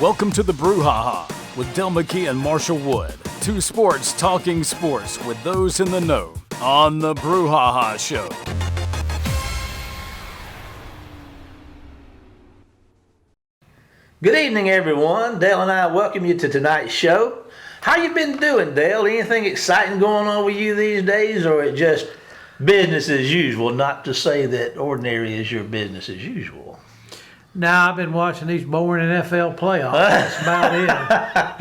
Welcome to the Brouhaha with Dale McKee and Marshall Wood. Two sports talking sports with those in the know on the Brouhaha Show. Good evening, everyone. Dale and I welcome you to tonight's show. How you been doing, Dale? Anything exciting going on with you these days, or it just business as usual? Not to say that ordinary is your business as usual. Now I've been watching these boring NFL playoffs. That's about it.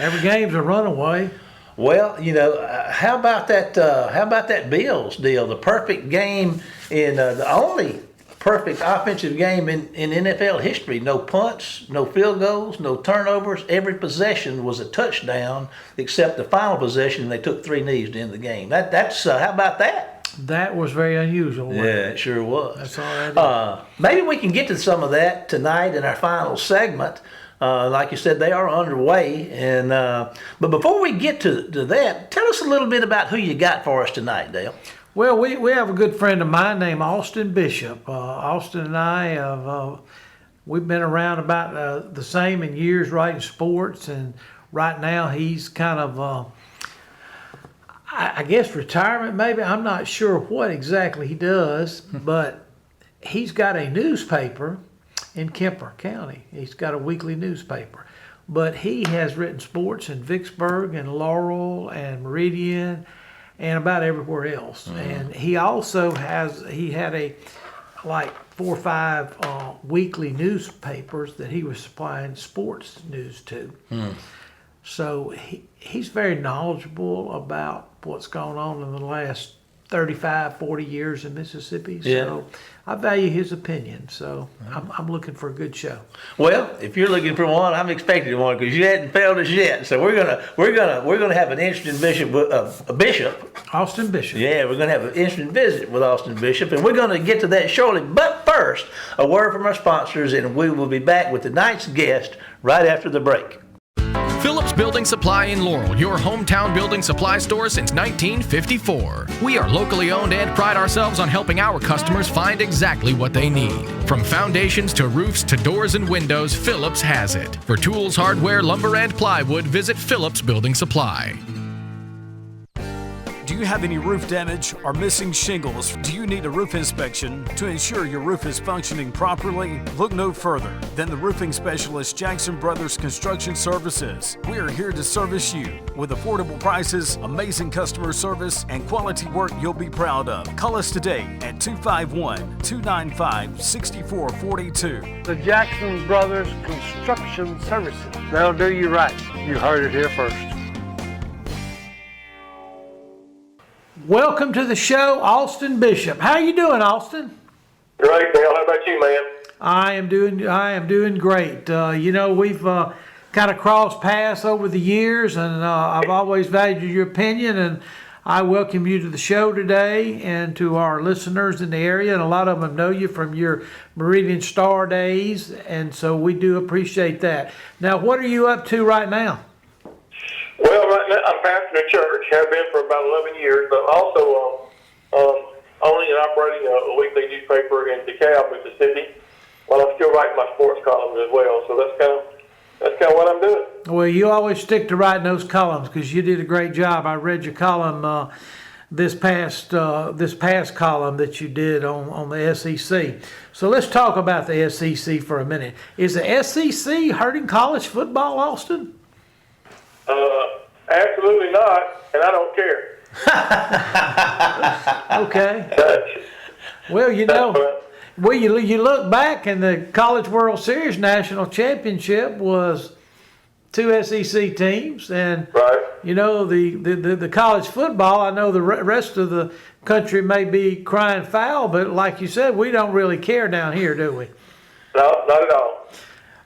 Every game's a runaway. Well, you know, how about that? How about that Bills deal? The perfect game in the only perfect offensive game in NFL history. No punts, no field goals, no turnovers. Every possession was a touchdown, except the final possession. They took 3 knees to end the game. That's how about that? That was very unusual. Wasn't Yeah, it sure was. That's all right. Maybe we can get to some of that tonight in our final segment. Like you said, they are underway. And but before we get to that, tell us a little bit about who you got for us tonight, Dale. Well, we have a good friend of mine named Austin Bishop. Austin and I have we've been around about the same in years writing sports, and right now he's kind of I guess retirement maybe. I'm not sure what exactly he does, but he's got a newspaper in Kemper County. He's got a weekly newspaper. But he has written sports in Vicksburg and Laurel and Meridian and about everywhere else. Mm-hmm. And he also had a like 4 or 5 weekly newspapers that he was supplying sports news to. Mm. So he's very knowledgeable about what's gone on in the last 35, 40 years in Mississippi. Yeah. So I value his opinion. So I'm looking for a good show. Well, if you're looking for one, I'm expecting one because you hadn't failed us yet. So we're gonna have an interesting bishop. Austin Bishop. Yeah, we're gonna have an interesting visit with Austin Bishop, and we're gonna get to that shortly. But first, a word from our sponsors, and we will be back with tonight's guest right after the break. Phillips Building Supply in Laurel, your hometown building supply store since 1954. We are locally owned and pride ourselves on helping our customers find exactly what they need. From foundations to roofs to doors and windows, Phillips has it. For tools, hardware, lumber, and plywood, visit Phillips Building Supply. Do you have any roof damage or missing shingles? Do you need a roof inspection to ensure your roof is functioning properly? Look no further than the roofing specialist Jackson Brothers Construction Services. We are here to service you with affordable prices, amazing customer service, and quality work you'll be proud of. Call us today at 251-295-6442. The Jackson Brothers Construction Services. They'll do you right. You heard it here first. Welcome to the show, Austin Bishop. How you doing, Austin? Great, Dale. How about you, man? I am doing great. You know, we've kind of crossed paths over the years, and I've always valued your opinion, and I welcome you to the show today and to our listeners in the area, and a lot of them know you from your Meridian Star days, and so we do appreciate that. Now, what are you up to right now? Well, right now I'm pastoring a church, have been for about 11 years, but also owning and operating a weekly newspaper in DeKalb, Mississippi, while I'm still writing my sports columns as well. So that's kind of what I'm doing. Well, you always stick to writing those columns because you did a great job. I read your column this past column that you did on the SEC. So let's talk about the SEC for a minute. Is the SEC hurting college football, Austin? Absolutely not, and I don't care. Okay. Well, you know, you look back, and the College World Series national championship was 2 SEC teams, and right. You know the college football. I know the rest of the country may be crying foul, but like you said, we don't really care down here, do we? No, not at all.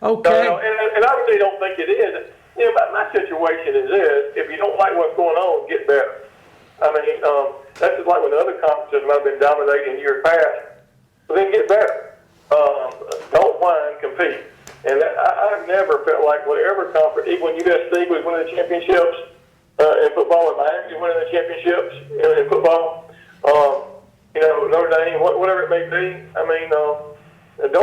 Okay. No, and I really don't think it is. You know, my situation is this: if you don't like what's going on, get better. I mean, that's just like when the other conferences might have been dominating in years past. But then get better. Don't whine, compete. And I've never felt like whatever conference, even when USC was winning the championships in football, and Miami was winning the championships in football, you know, Notre Dame, whatever it may be. I mean, don't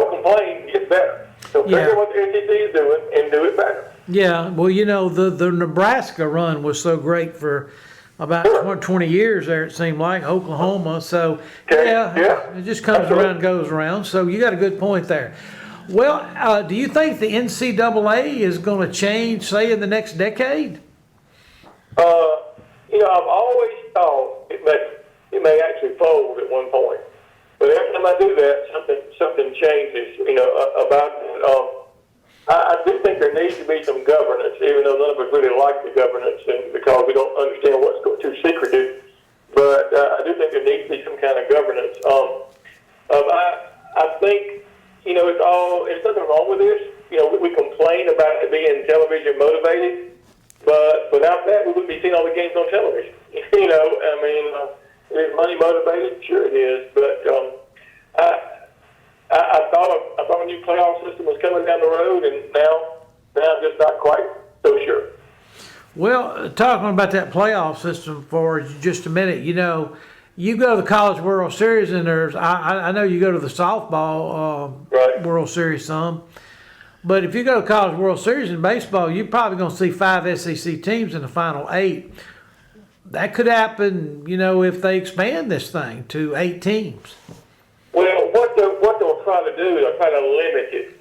complain, get better. So figure what the SEC is doing and do it better. Yeah, well, the Nebraska run was so great for about 20 years there, it seemed like, Oklahoma. So, yeah, it just comes around and goes around. So you got a good point there. Well, do you think the NCAA is going to change, say, in the next decade? I've always thought it may actually fold at one point. But every time I do that, something changes, about it. I do think there needs to be some governance, even though none of us really like the governance, and because we don't understand what's too secretive. But I do think there needs to be some kind of governance. I think there's nothing wrong with this. We complain about it being television motivated, but without that, we wouldn't be seeing all the games on television. Is money motivated? Sure it is, but I thought a new playoff system was coming down the road, and now I'm just not quite so sure. Well, talking about that playoff system for just a minute, you go to the College World Series, and I know you go to the softball Right. World Series some, but if you go to College World Series in baseball, you're probably going to see 5 SEC teams in the final 8. That could happen, if they expand this thing to 8 teams. Well, what they'll try to do is they'll try to limit it.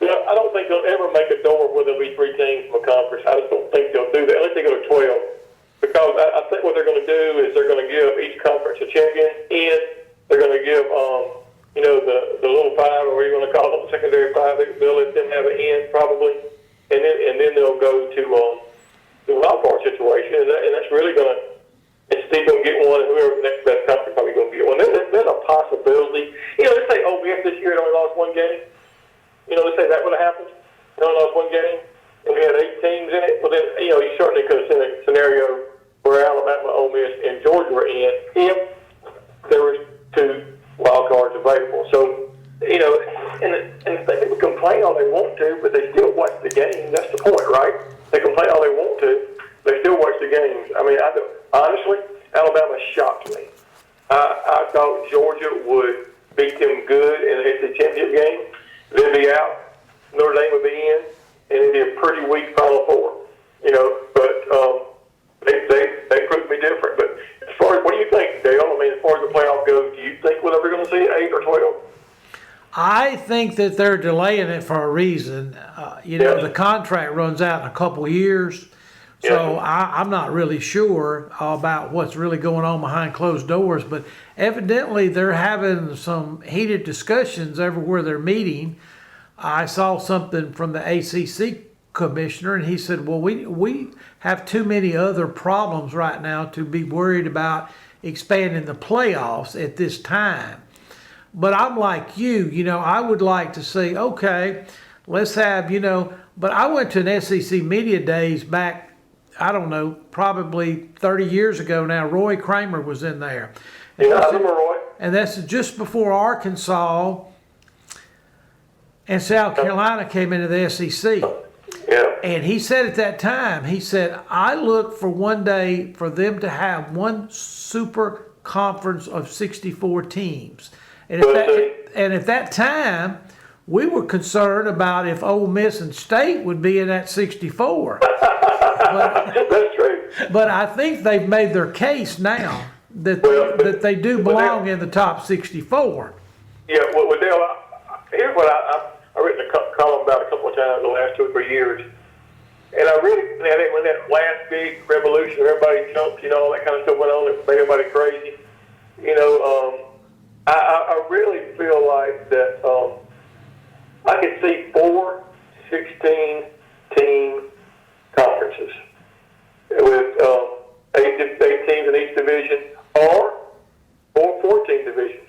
I don't think they'll ever make a door where there'll be 3 teams from a conference. I just don't think they'll do that unless they go to 12. Because I think what they're going to do is they're going to give each conference a champion, and they're going to give the little 5, or what you want to call them, secondary 5. They'll let them have an end probably, and then they'll go to the wild card situation, and that's really going to. And Steve going to get one, and whoever the next best country probably going to get one. There's a possibility. Let's say OBS this year had only lost 1 game. Let's say that would have happened. They only lost 1 game, and we had 8 teams in it. Well, then, you certainly could have seen a scenario where Alabama, Ole Miss, and Georgia were in if there were 2 wild cards available. So, and people complain all they want to, but they still watch the game. That's the point, right? They complain all they want to. They still watch the games. Honestly, Alabama shocked me. I thought Georgia would beat them good in the championship game. They'd be out. Notre Dame would be in, and it'd be a pretty weak Final Four. But they proved me different. But as far as what do you think, Dale? As far as the playoff goes, do you think we're ever going to see 8 or 12? I think that they're delaying it for a reason. The contract runs out in a couple years. So I'm not really sure about what's really going on behind closed doors, but evidently they're having some heated discussions everywhere they're meeting. I saw something from the ACC commissioner, and he said, well, we have too many other problems right now to be worried about expanding the playoffs at this time. But I'm like you, I would like to see, okay, let's have, but I went to an SEC Media Days back, I don't know, probably 30 years ago now. Roy Kramer was in there. And I remember Roy. And that's just before Arkansas and South Carolina came into the SEC. Yeah. And he said at that time, I look for one day for them to have one super conference of 64 teams. And at that time, we were concerned about if Ole Miss and State would be in that 64. That's true. But I think they've made their case now that they do belong in the top 64. Yeah, well, Dale, here's what I've written a column about a couple of times the last 2 or 3 years. And I really, when that last big revolution, everybody jumped, all that kind of stuff went on, it made everybody crazy. I really feel like that I could see 4 16-team conferences with 8 teams in each division, or 14 divisions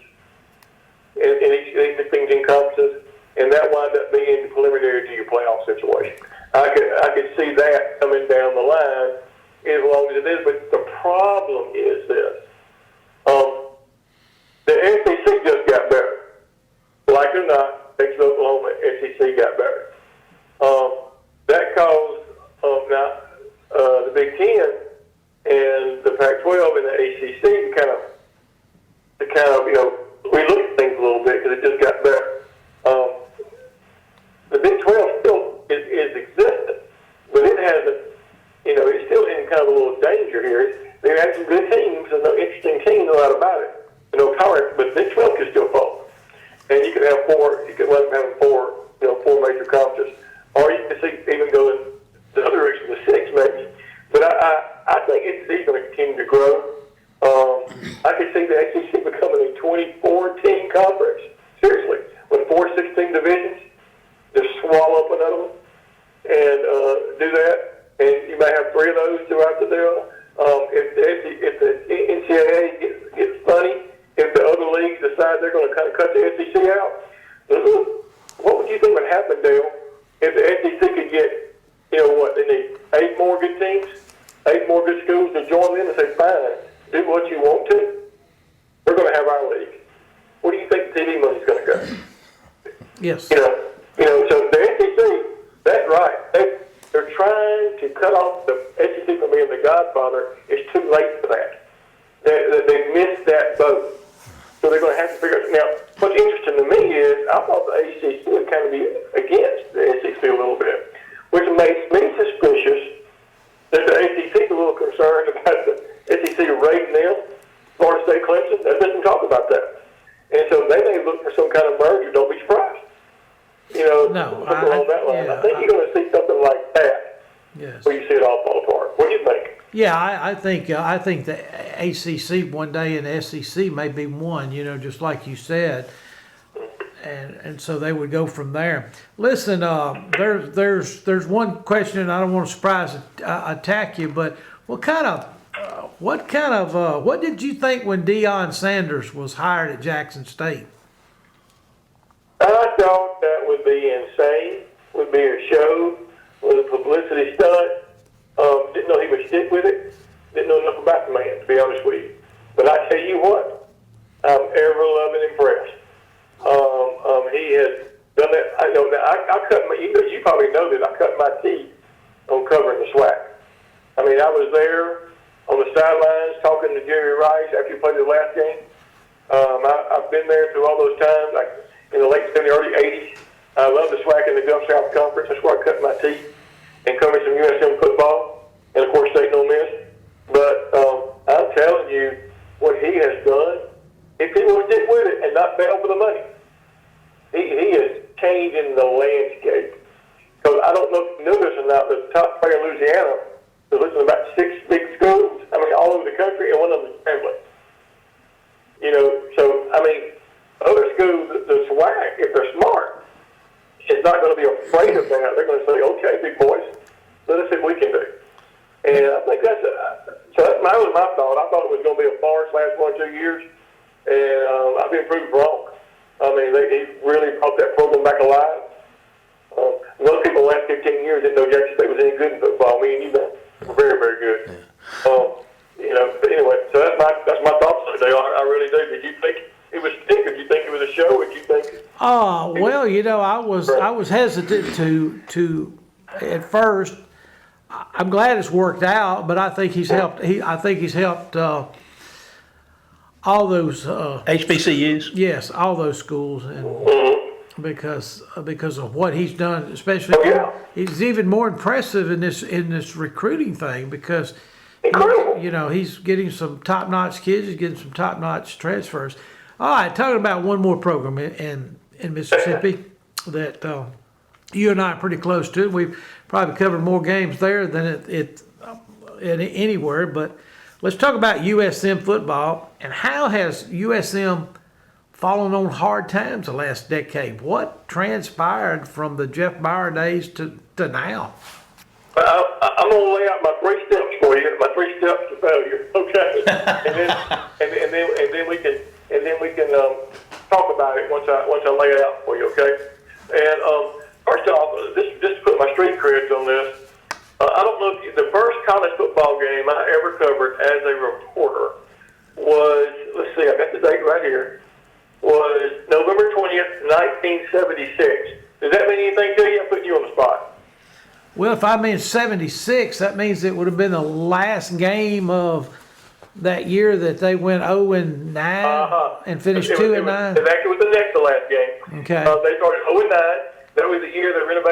in each 16-team conferences, and that winds up being preliminary to your playoff situation. I could see that coming down the line as long as it is, but the problem is this. The SEC just got better. Like it or not, Texas, Oklahoma, SEC got better. That caused the Big Ten and the Pac-12 and the ACC to kind of relook at things a little bit because it just got better. The Big 12 still is existent, picture here. They had some good teams and no interesting teams, no doubt about it. No power, but Big 12 could still fall. And you could have four. You could let them have four major conferences, or you could see even go in the other direction, the six maybe. But I think it's going to continue to grow. I could see the SEC becoming a 24-team conference. Seriously, with 4 16 divisions, just swallow up another one and do that. And you may have 3 of those throughout the deal. If the NCAA gets funny, if the other leagues decide they're going to kind of cut the SEC out, what would you think would happen, Dale, if the SEC could get, they need 8 more good teams, 8 more good schools to join in and say, fine, do what you want to. We're going to have our league. Where do you think TV money's going to go? Yes. So the SEC, that's right. They're trying to cut off the SEC from being the godfather. It's too late for that. They missed that boat. So they're going to have to figure it out. Now, what's interesting to me is I thought the ACC would kind of be against the SEC a little bit, which makes me suspicious that the ACC is a little concerned about the SEC rating them. Florida State, Clemson, that doesn't talk about that. And so they may look for some kind of merger. Don't be surprised. No, something along that line. yeah, I think you're going to see something like that. Yes. Where you see it all fall apart. What do you think? Yeah, I think the ACC one day and the SEC may be one, just like you said, and so they would go from there. Listen, there's one question, and I don't want to attack you, but what did you think when Deion Sanders was hired at Jackson State? I thought that would be insane. Would be a show, with a publicity stunt. Didn't know he would stick with it. Didn't know enough about the man, to be honest with you. But I tell you what, I'm ever loving impressed. He has done that. I know that I cut my. You probably know that I cut my teeth on covering the SWAC. I mean, I was there on the sidelines talking to Jerry Rice after he played the last game. I've been there through all those times, like in the late 70s, early 80s. I love the SWAC in the Gulf South Conference. That's where I cut my teeth and covered some USM football, and of course State No Miss. But I'm telling you, what he has done, if he will stick with it and not bail for the money, he is changing the landscape. Because I don't know if you knew this or not, but the top player in Louisiana is looking at about 6 big schools, all over the country, and one of them is Grambling. So, other schools, the SWAC, if they're smart, is not going to be afraid of that. They're going to say, okay, big boys, let us see what we can do. And I think that was my thought. I thought it was going to be a farce last 1 or 2 years, and I've been proved wrong. He really brought that program back alive. Most people the last 15 years didn't know Jackson State was any good in football. Me and you know, very, very good. But anyway, so that's my thoughts on it, Dale. I really do. Did you think it was stick? Did you think it was a show? Did you think? I was hesitant to at first. I'm glad it's worked out, but I think he's helped. I think he's helped all those HBCUs. Yes, all those schools, and because of what he's done, especially he's even more impressive in this recruiting thing because he's getting some top-notch kids, he's getting some top-notch transfers. All right, talking about one more program in Mississippi that you and I are pretty close to. We've probably covered more games there than anywhere, but let's talk about USM football and how has USM fallen on hard times the last decade. What transpired from the Jeff Meyer days to now? I'm going to lay out my 3 steps for you. My 3 steps to failure. Okay, and then we can talk about it once I lay it out for you. Okay. And first off, just to put my street creds on this, I don't know if the first college football game I ever covered as a reporter was, let's see, I got the date right here, was November 20th, 1976. Does that mean anything to you? I'm putting you on the spot. Well, if I mean 76, that means it would have been the last game of that year that they went 0-9 and finished 2-9. It actually was the next to last game. Okay. They started 0-9. That was the year they went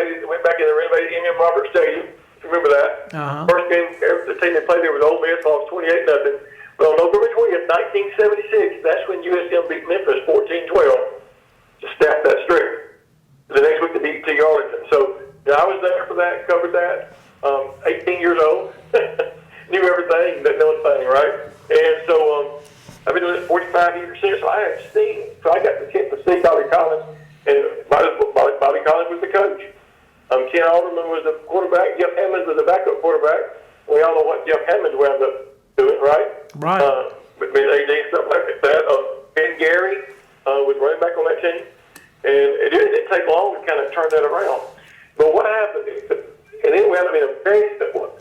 back and they renovated M.M. Roberts Stadium. remember that. Uh-huh. First game, the team they played there was Ole Miss, lost 28-0. Well, on November 20th, 1976, that's when USM beat Memphis 14-12 to staff that streak. The next week, they beat T. Arlington. So I was there for that, covered that. 18 years old, knew everything, didn't know anything, right? And so I've been doing it 45 years since. So I got the chance to see Bobby Collins, and Bobby Collins was the coach. Ken Alderman was the quarterback. Jeff Hammond was the backup quarterback. We all know what Jeff Hammond wound up doing, right? Right. With AD and stuff like that. Ben Gary was running back on that team. And it didn't take long to kind of turn that around. But what happened is, and then we had to be a very simple one,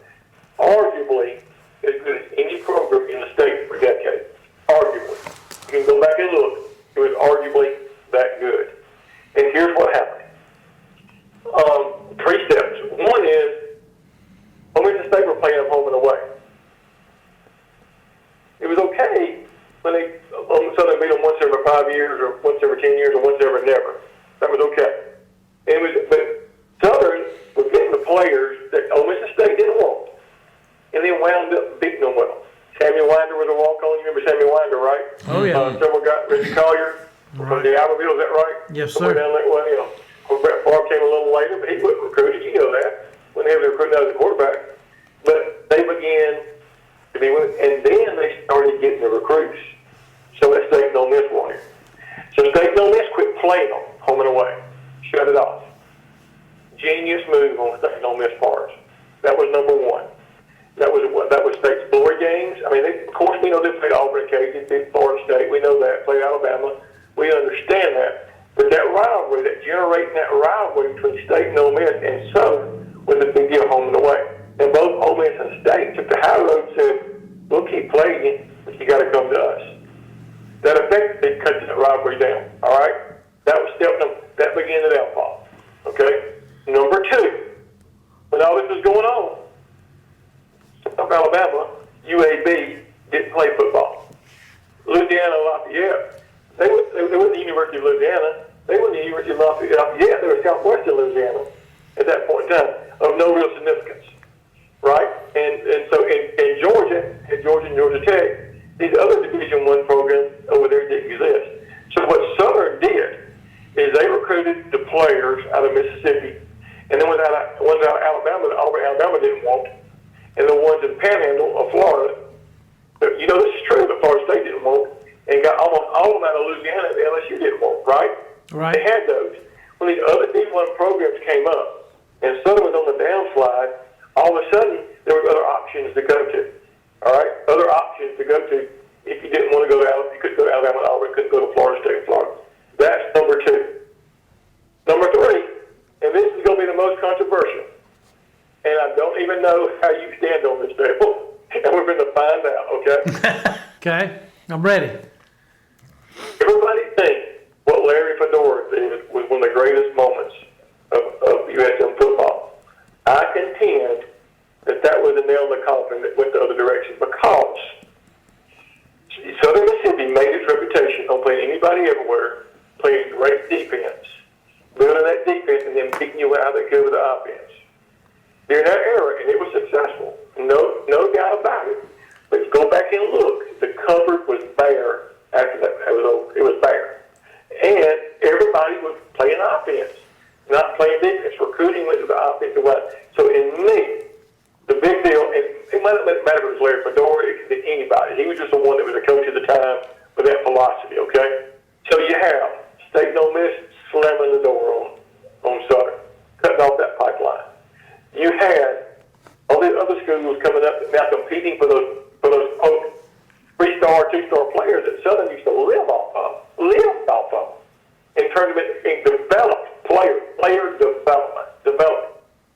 arguably as good as any program in the state for decades. Arguably. You can go back and look. It was arguably that good. And here's what happened. 3 steps. One is, Ole Miss State were playing them home and away. It was okay when they Southern beat them once every 5 years, or once every 10 years, or once every never. That was okay. But Southern was getting the players that Ole Miss State didn't want, and then wound up beating them well. Sammy Winder was a walk-on. You remember Sammy Winder, right? Oh, yeah. Several guys, Richie Collier from the Albertville, is that right? Yes, Somewhere sir. down that way, Brett Favre came a little later, but he wasn't recruited. You know that. When they were recruiting as a quarterback. But they began to be with, and then they started getting the recruits. So that State and Ole Miss wanted. So State and Ole Miss quit playing them home and away. Shut it off. Genius move on State and Ole Miss part. That was number one. That was State's glory games. I mean, of course, we know they played Auburn, Kansas, beat Florida State. We know that. Played Alabama. We understand that. But that rivalry, generating that rivalry between State and Ole Miss and Southern was a big deal home and away. And both Ole Miss and State took the high road and said, we'll keep playing you, but you got to come to us. That effectively cut that rivalry down, all right? That was step number, that began the downfall, okay? Number 2, when all this was going on, South Alabama, UAB, didn't play football. Louisiana, Lafayette, they weren't the University of Louisiana. They weren't the University of Lafayette. They were Southwestern Louisiana at that point in time, of no real significance, right? And so in Georgia, and Georgia Tech, these other Division I programs over there didn't exist. So what Southern did is they recruited the players out of Mississippi, and then ones out of Alabama that Alabama didn't want, and the ones in Panhandle of Florida. You know this is true, that Florida State didn't want, and got almost all of them out of Louisiana that LSU didn't want, right? Right. They had those. When these other D1 programs came up, and Southern was on the downslide, all of a sudden there were other options to go to. All right, other options to go to. If you didn't want to go to Alabama, you couldn't go to Alabama, Auburn, couldn't go to Florida State, Florida. That's number 2. Number 3, and this is going to be the most controversial, and I don't even know how you stand on this, Dale, and we're going to find out. Okay. Okay, I'm ready. Everybody thinks what Larry Fedora did was one of the greatest moments of USM football. I contend that was the nail in the coffin that went the other direction, because Southern Mississippi made its reputation on playing anybody everywhere, playing great defense, building that defense, and then beating you out they could with the offense. During that era, and it was successful, no doubt about it. But go back and look, the cupboard was bare after that. It was bare. And everybody was playing offense, not playing defense. Recruiting went to the offensive line. So in me, the big deal, and it might not matter if it was Larry Fedora, it could be anybody. He was just the one that was a coach at the time with that philosophy, okay? So you have State and Ole Miss slamming the door on Southern, cutting off that pipeline. You had all these other schools coming up now competing for those 3-star, 2-star players that Southern used to live off of, in tournament and develop player development.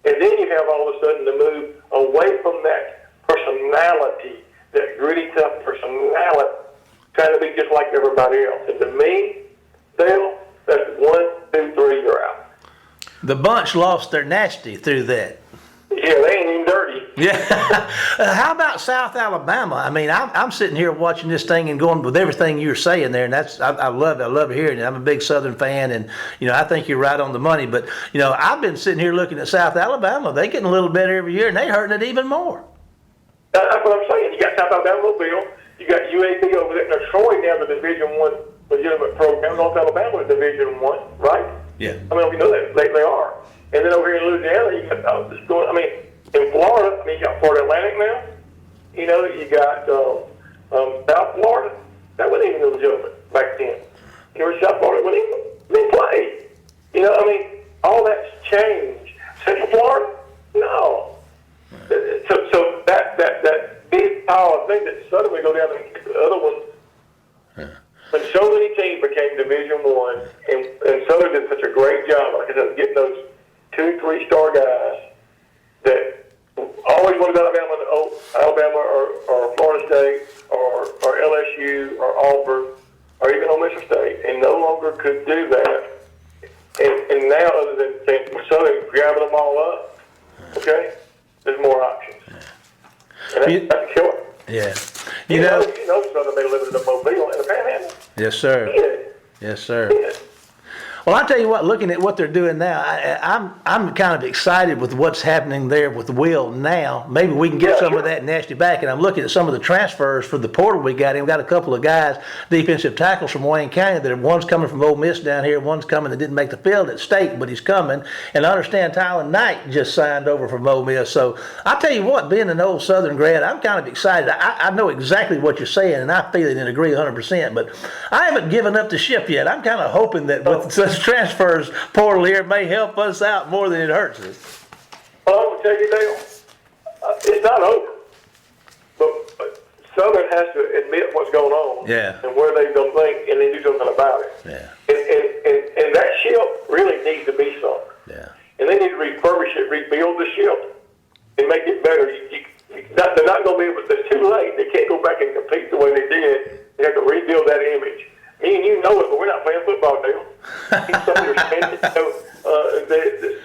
And then you have all of a sudden the move away from that personality, that gritty, tough personality, trying to be just like everybody else. And to me, Dale, that's 1, 2, 3, you're out. The bunch lost their nasty through that. Yeah, they ain't even dirty. Yeah. How about South Alabama? I mean, I'm sitting here watching this thing and going with everything you're saying there, and that's I love hearing it. I'm a big Southern fan, and I think you're right on the money. But I've been sitting here looking at South Alabama. They getting a little better every year, and they hurting it even more. That's what I'm saying. You got South Alabama, Mobile. You got UAB over there. Now Troy now the Division I legitimate program. North Alabama is Division I, right? Yeah. I mean, we know that they are. And then over here in Louisiana, you got in Florida, you got Florida Atlantic now. You got South Florida. That wasn't even legitimate back then. South Florida wasn't even played. All that's changed. Central Florida, no. So that big pile of things that suddenly go down and get the other ones. When so many teams became Division I, and Southern did such a great job, like I said, getting those 2, 3-star guys that always wanted Alabama or Florida State or LSU or Auburn or even Ole Miss State, and no longer could do that. And now, other than Southern grabbing them all up, okay, there's more options. And that's a killer. Yeah. Southern may live in the Mobile and the Panhandle. Yes, sir. Yeah. Yes, sir. Yeah. Well, I tell you what, looking at what they're doing now, I'm kind of excited with what's happening there with Will now. Maybe we can get some of that nasty back. And I'm looking at some of the transfers for the portal we got. And we got a couple of guys, defensive tackles from Wayne County, that one's coming from Ole Miss down here, one's coming that didn't make the field at State, but he's coming. And I understand Tyler Knight just signed over from Ole Miss. So I tell you what, being an old Southern grad, I'm kind of excited. I know exactly what you're saying, and I feel it and agree 100%. But I haven't given up the ship yet. I'm kind of hoping that with such transfers portal here may help us out more than it hurts us. Well, I'm going to tell you, Dale, it's not over. But Southern has to admit what's going on and where they don't think, and they do something about it. Yeah. And that ship really needs to be sunk. Yeah. And they need to refurbish it, rebuild the ship, and make it better. They're not going to be able to, it's too late. They can't go back and compete the way they did. They have to rebuild that image. Me and you know it, but we're not playing football, Dale.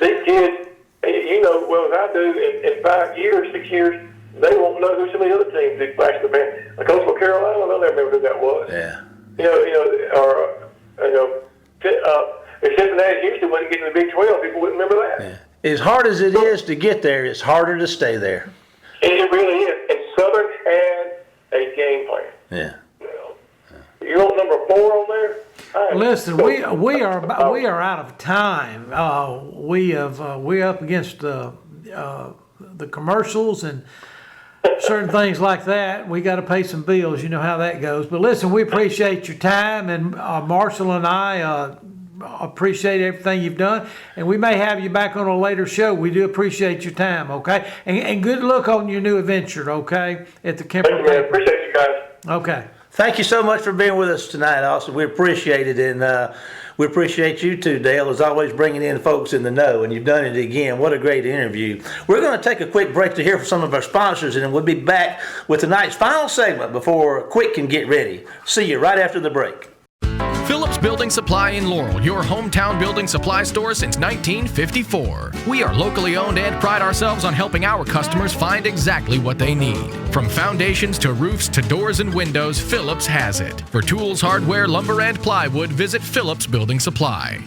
These kids, well as I do, in 5 years, 6 years, they won't know who some of the other teams did flash the band. Like Coastal Carolina, they'll never remember who that was. Yeah. If Cincinnati Houston wasn't getting the Big 12, people wouldn't remember that. Yeah. As hard as it is to get there, it's harder to stay there. And it really is. And Southern had a game plan. Yeah. You're on number 4 on there? Listen, we are out of time. We're up against the commercials and certain things like that. We got to pay some bills. You know how that goes. But listen, we appreciate your time, and Marshall and I appreciate everything you've done. And we may have you back on a later show. We do appreciate your time. Okay, and good luck on your new adventure. Okay, at the Kemper. Thank you, man. Appreciate you guys. Okay. Thank you so much for being with us tonight, Austin. We appreciate it, and we appreciate you too, Dale, as always, bringing in folks in the know, and you've done it again. What a great interview. We're going to take a quick break to hear from some of our sponsors, and then we'll be back with tonight's final segment before Quick can get ready. See you right after the break. Phillips Building Supply in Laurel, your hometown building supply store since 1954. We are locally owned and pride ourselves on helping our customers find exactly what they need. From foundations to roofs to doors and windows, Phillips has it. For tools, hardware, lumber, and plywood, visit Phillips Building Supply.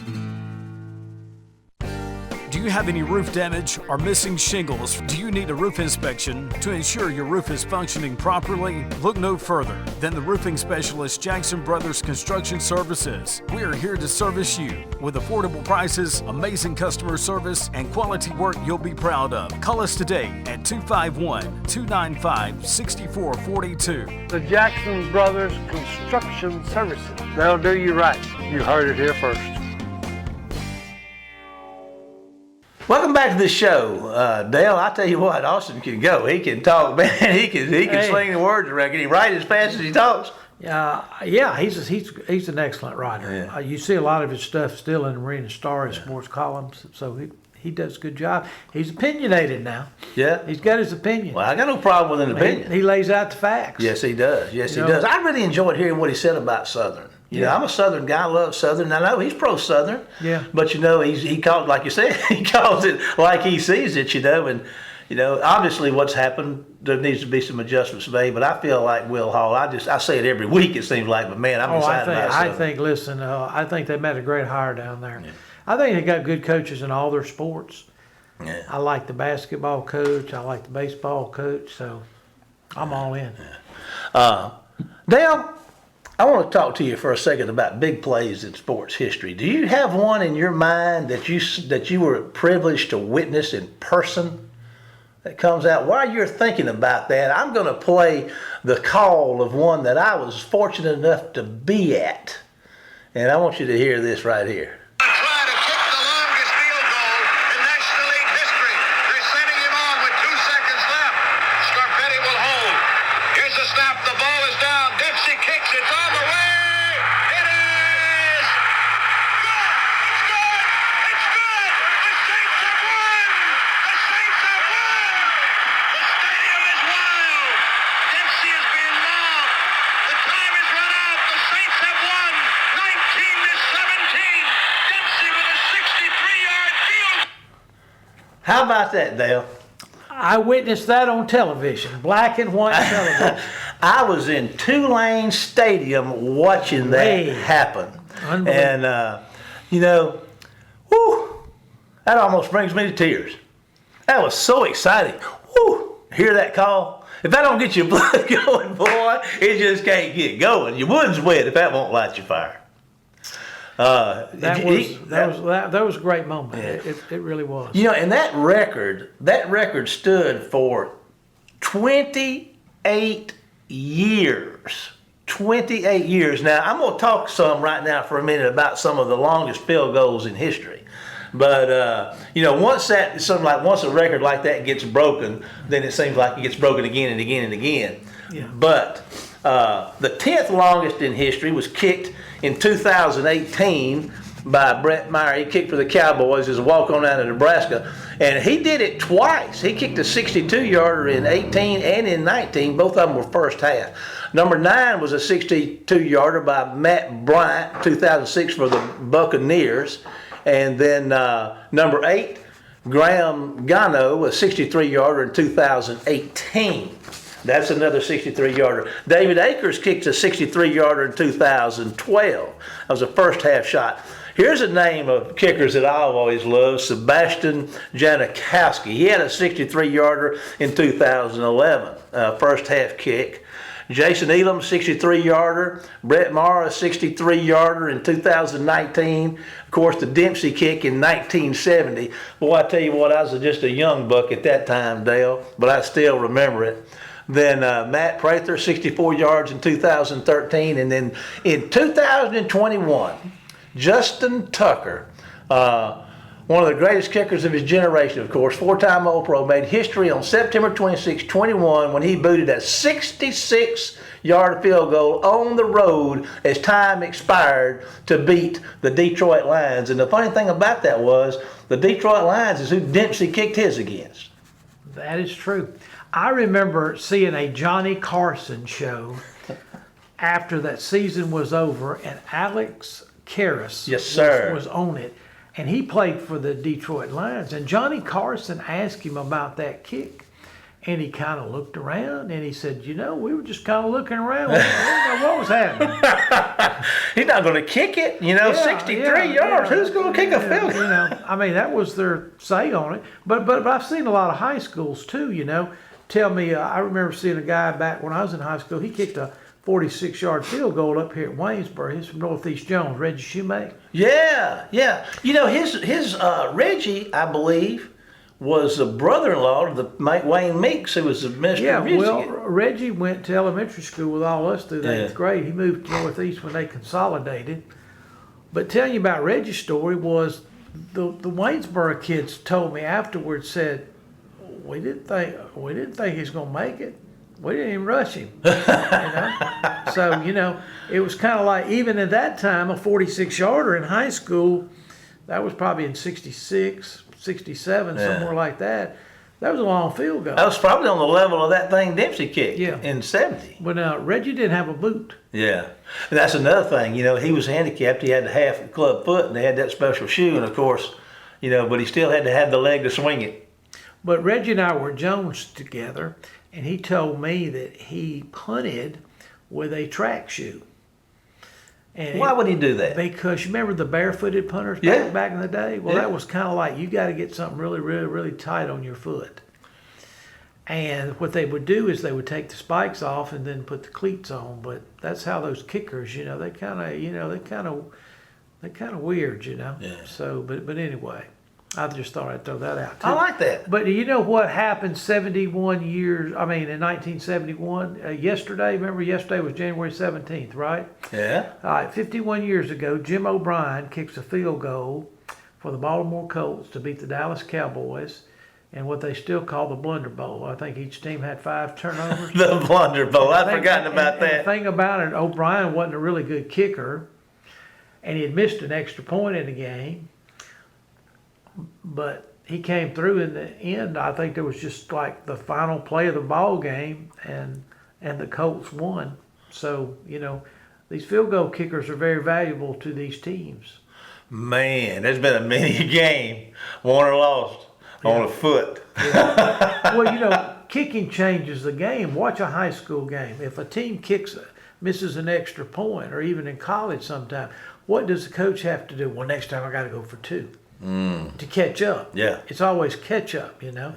Do you have any roof damage or missing shingles? Do you need a roof inspection to ensure your roof is functioning properly? Look no further than the roofing specialist Jackson Brothers Construction Services. We are here to service you with affordable prices, amazing customer service, and quality work you'll be proud of. Call us today at 251-295-6442. The Jackson Brothers Construction Services. They'll do you right. You heard it here first. Welcome back to the show, Dale. I tell you what, Austin can go. He can talk, man. He can sling the words around. Can he write as fast as he talks? Yeah, he's an excellent writer. Yeah. You see a lot of his stuff still in the Marine Star and sports columns, so he does a good job. He's opinionated now. Yeah. He's got his opinion. Well, I got no problem with an opinion. He lays out the facts. Yes, he does. Yes, he does. I really enjoyed hearing what he said about Southern. You know, I'm a Southern guy. I love Southern. I know he's pro-Southern. Yeah. But, he calls, like you said, he calls it like he sees it, and, Obviously what's happened, there needs to be some adjustments made, but I feel like Will Hall, I say it every week it seems like, but man, I'm excited about it. I think they made a great hire down there. Yeah. I think they got good coaches in all their sports. Yeah. I like the basketball coach. I like the baseball coach. So I'm all in. Yeah. Dale, I want to talk to you for a second about big plays in sports history. Do you have one in your mind that you were privileged to witness in person that comes out? While you're thinking about that, I'm going to play the call of one that I was fortunate enough to be at. And I want you to hear this right here. How about that, Dale? I witnessed that on television, black and white television. I was in Tulane Stadium watching that happen. And, that almost brings me to tears. That was so exciting. Woo, hear that call? If that don't get your blood going, boy, it just can't get going. Your wood's wet if that won't light your fire. That was a great moment. Yeah. It really was. And that record stood for 28 years. 28 years. Now, I'm going to talk some right now for a minute about some of the longest field goals in history. But, once a record like that gets broken, then it seems like it gets broken again and again and again. Yeah. But the 10th longest in history was kicked in 2018 by Brett Meyer. He kicked for the Cowboys as a walk-on out of Nebraska. And he did it twice. He kicked a 62-yarder in 18 and in 19. Both of them were first half. Number 9 was a 62-yarder by Matt Bryant, 2006 for the Buccaneers. And then number 8, Graham Gano, a 63-yarder in 2018. That's another 63-yarder. David Akers kicked a 63-yarder in 2012. That was a first half shot. Here's a name of kickers that I've always loved, Sebastian Janikowski. He had a 63-yarder in 2011, first half kick. Jason Elam, 63-yarder. Brett Maher, a 63-yarder in 2019. Of course, the Dempsey kick in 1970. Boy, I tell you what, I was just a young buck at that time, Dale, but I still remember it. Then Matt Prather, 64 yards in 2013. And then in 2021, Justin Tucker, one of the greatest kickers of his generation, of course, 4-time All-Pro, made history on September 26, 21 when he booted a 66-yard field goal on the road as time expired to beat the Detroit Lions. And the funny thing about that was the Detroit Lions is who Dempsey kicked his against. That is true. I remember seeing a Johnny Carson show after that season was over, and Alex Karras was on it. And he played for the Detroit Lions. And Johnny Carson asked him about that kick. And he kind of looked around and he said, we were just kind of looking around. We didn't know what was happening. He's not going to kick it, 63 yards. Who's going to kick a field goal? That was their say on it. But I've seen a lot of high schools too, tell me, I remember seeing a guy back when I was in high school, he kicked a 46-yard field goal up here at Waynesboro. He's from Northeast Jones, Reggie Shoemake. Yeah. His Reggie, I believe, was the brother-in-law of the Wayne Meeks, who was the minister of music. Well, Reggie went to elementary school with all us through the 8th grade. He moved to Northeast when they consolidated. But telling you about Reggie's story was the Waynesboro kids told me afterwards, said, we didn't think he was going to make it. We didn't even rush him. So, it was kind of like, even at that time, a 46-yarder in high school, that was probably in 66, 67, somewhere like that. That was a long field goal. That was probably on the level of that thing Dempsey kicked in 70. But now, Reggie didn't have a boot. Yeah. And that's another thing. He was handicapped. He had the half club foot, and they had that special shoe. And, of course, but he still had to have the leg to swing it. But Reggie and I were at Jones together, and he told me that he punted with a track shoe. And Why would he do that? Because you remember the barefooted punters Yeah. back in the day? Well, Yeah. that was kind of like you got to get something really, really, really tight on your foot. And what they would do is they would take the spikes off and then put the cleats on. But that's how those kickers, they kind of weird, Yeah. So, but anyway, I just thought I'd throw that out too. I like that. But you know what happened 71 years, in 1971? Yesterday, remember yesterday was January 17th, right? Yeah. All right, 51 years ago, Jim O'Brien kicks a field goal for the Baltimore Colts to beat the Dallas Cowboys in what they still call the Blunder Bowl. I think each team had 5 turnovers. The Blunder Bowl. I'd forgotten about And the that. thing about it, O'Brien wasn't a really good kicker, and he had missed an extra point in the game. But he came through in the end. I think there was just like the final play of the ball game, and the Colts won. So, these field goal kickers are very valuable to these teams. Man, there's been a mini game won or lost on a foot. Well, kicking changes the game. Watch a high school game. If a team misses an extra point, or even in college sometime, what does the coach have to do? Well, next time I got to go for 2. To catch up. Yeah. It's always catch up, Yeah.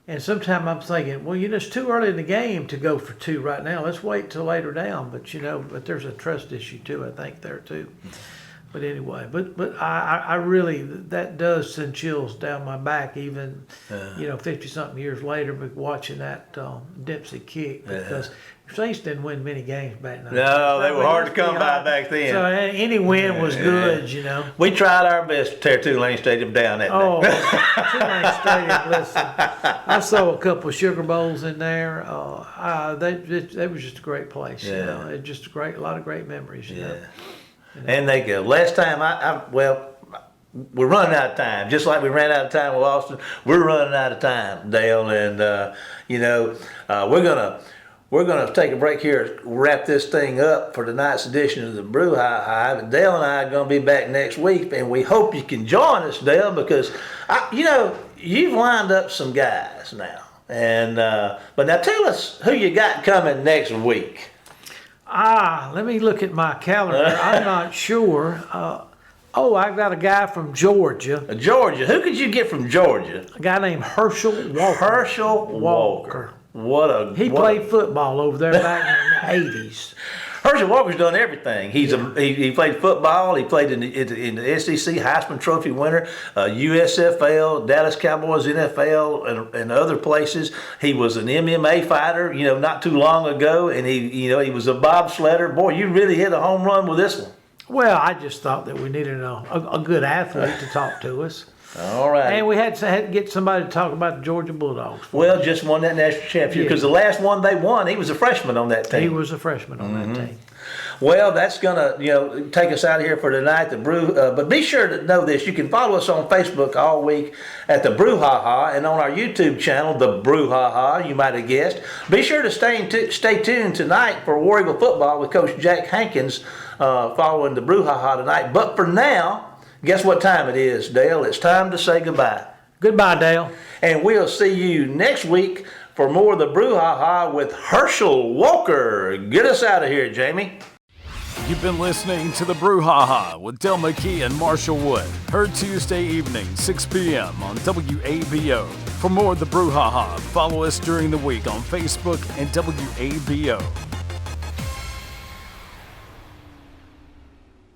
And sometimes I'm thinking, well, it's too early in the game to go for 2 right now. Let's wait till later down. But, but there's a trust issue too, I think, there too. But anyway, but I really, that does send chills down my back even, 50-something years later, but watching that Dempsey kick, because Saints didn't win many games back then. No, they were hard to come by back then. So any win was good, We tried our best to tear Tulane Stadium down that Oh, day. Tulane Stadium, listen. I saw a couple of Sugar Bowls in there. That was just a great place. Yeah. It just a lot of great memories. You know. And they go. Last time, we're running out of time. Just like we ran out of time with Austin, we're running out of time, Dale. And we're gonna take a break here, wrap this thing up for tonight's edition of the Brouhaha. And Dale and I are gonna be back next week, and we hope you can join us, Dale, because you've lined up some guys now. And but now tell us who you got coming next week. Let me look at my calendar. I'm not sure. I've got a guy from Georgia. Georgia. Who could you get from Georgia? A guy named Herschel Walker. Herschel Walker. He played football over there back in the 80s. Herschel Walker's done everything. He played football. He played in the SEC Heisman Trophy winner, USFL, Dallas Cowboys NFL, and other places. He was an MMA fighter, not too long ago, and he was a bobsledder. Boy, you really hit a home run with this one. Well, I just thought that we needed a good athlete to talk to us. All right. And we had to get somebody to talk about the Georgia Bulldogs. Well, just won that national championship because the last one they won, he was a freshman on that team. He was a freshman on that team. Well, that's gonna take us out of here for tonight. The but be sure to know this: you can follow us on Facebook all week at the Brouhaha, and on our YouTube channel, the Brouhaha. You might have guessed. Be sure to stay tuned tonight for War Eagle football with Coach Jack Hankins following the Brouhaha tonight. But for now, guess what time it is, Dale? It's time to say goodbye. Goodbye, Dale. And we'll see you next week for more of the Brouhaha with Herschel Walker. Get us out of here, Jamie. You've been listening to the Brouhaha with Dale McKee and Marshall Wood. Heard Tuesday evening, 6 p.m. on WABO. For more of the Brouhaha, follow us during the week on Facebook and WABO.